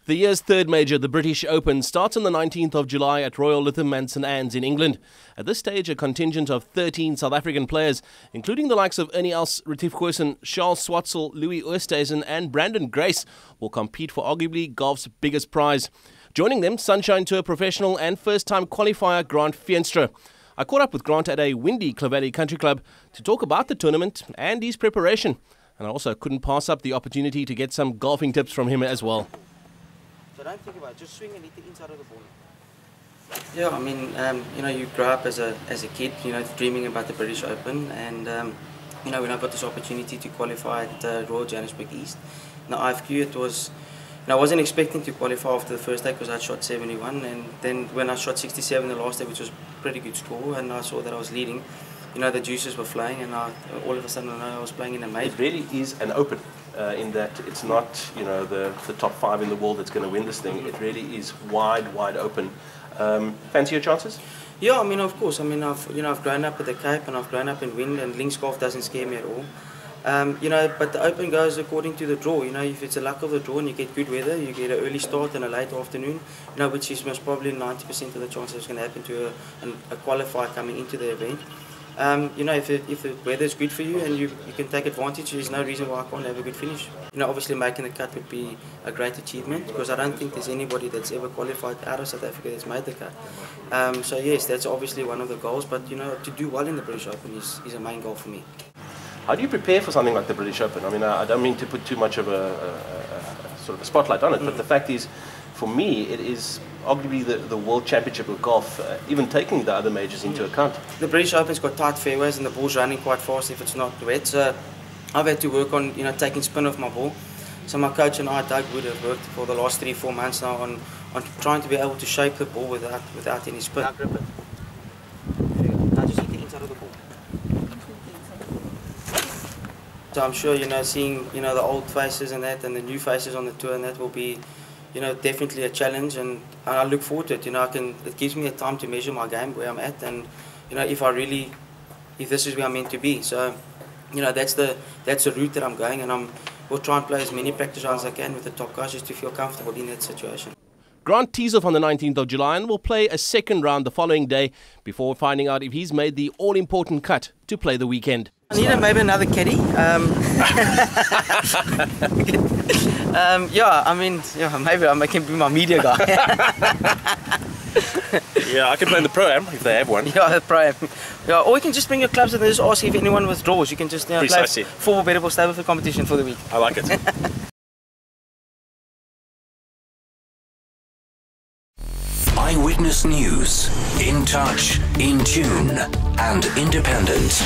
The year's third major, the British Open, starts on the 19th of July at Royal Lytham St Annes in England. At this stage, a contingent of 13 South African players, including the likes of Ernie Els, Retief Goosen, Charles Swartzel, Louis Oosthuizen and Brandon Grace, will compete for arguably golf's biggest prize. Joining them, Sunshine Tour professional and first-time qualifier Grant Veenstra. I caught up with Grant at a windy Clovelly Country Club to talk about the tournament and his preparation. And I also couldn't pass up the opportunity to get some golfing tips from him as well. So don't think about it, just swing a little inside of the ball. Yeah, I mean, you grow up as a kid, dreaming about the British Open, and when I got this opportunity to qualify at Royal Johannesburg East. Now IFQ, it was, I wasn't expecting to qualify after the first day because I shot 71, and then when I shot 67 the last day, which was a pretty good score, and I saw that I was leading, the juices were flowing, and all of a sudden I was playing in a major. It really is an open. In that it's not, the top 5 in the world that's going to win this thing. It really is wide open. Fancy your chances? Yeah, I mean, of course. I mean, I've grown up at the Cape and I've grown up in wind, and links golf doesn't scare me at all. But the Open goes according to the draw. If it's a luck of the draw and you get good weather, you get an early start and a late afternoon. Which is most probably 90% of the chances it's going to happen to a qualifier coming into the event. If the weather is good for you and you can take advantage, there's no reason why I can't have a good finish. Obviously making the cut would be a great achievement, because I don't think there's anybody that's ever qualified out of South Africa that's made the cut. So yes, that's obviously one of the goals, but to do well in the British Open is a main goal for me. How do you prepare for something like the British Open? I mean, I don't mean to put too much of a sort of a spotlight on it, but the fact is, for me, it is arguably the World Championship of golf, even taking the other majors into account. The British Open's got tight fairways and the ball's running quite fast if it's not wet. So I've had to work on taking spin off my ball. So my coach and I, Doug Wood, have worked for the last 3-4 months now on trying to be able to shape the ball without any spin. Now grip it. Now just hit the inside of the ball. So I'm sure seeing the old faces and that, and the new faces on the tour, and that will be definitely a challenge, and I look forward to it. It gives me a time to measure my game, where I'm at, and if this is where I'm meant to be. So that's the route that I'm going, and we'll try and play as many practice rounds as I can with the top guys just to feel comfortable in that situation. Grant tees off on the 19th of July and will play a second round the following day before finding out if he's made the all-important cut to play the weekend. I need maybe another caddy. Maybe I can be my media guy. Yeah, I can play in the Pro-Am if they have one. Yeah, the Pro-Am. Yeah, or you can just bring your clubs and just ask if anyone withdraws. You can just play full bettable stable for competition for the week. I like it. Eyewitness News. In touch, in tune, and independent.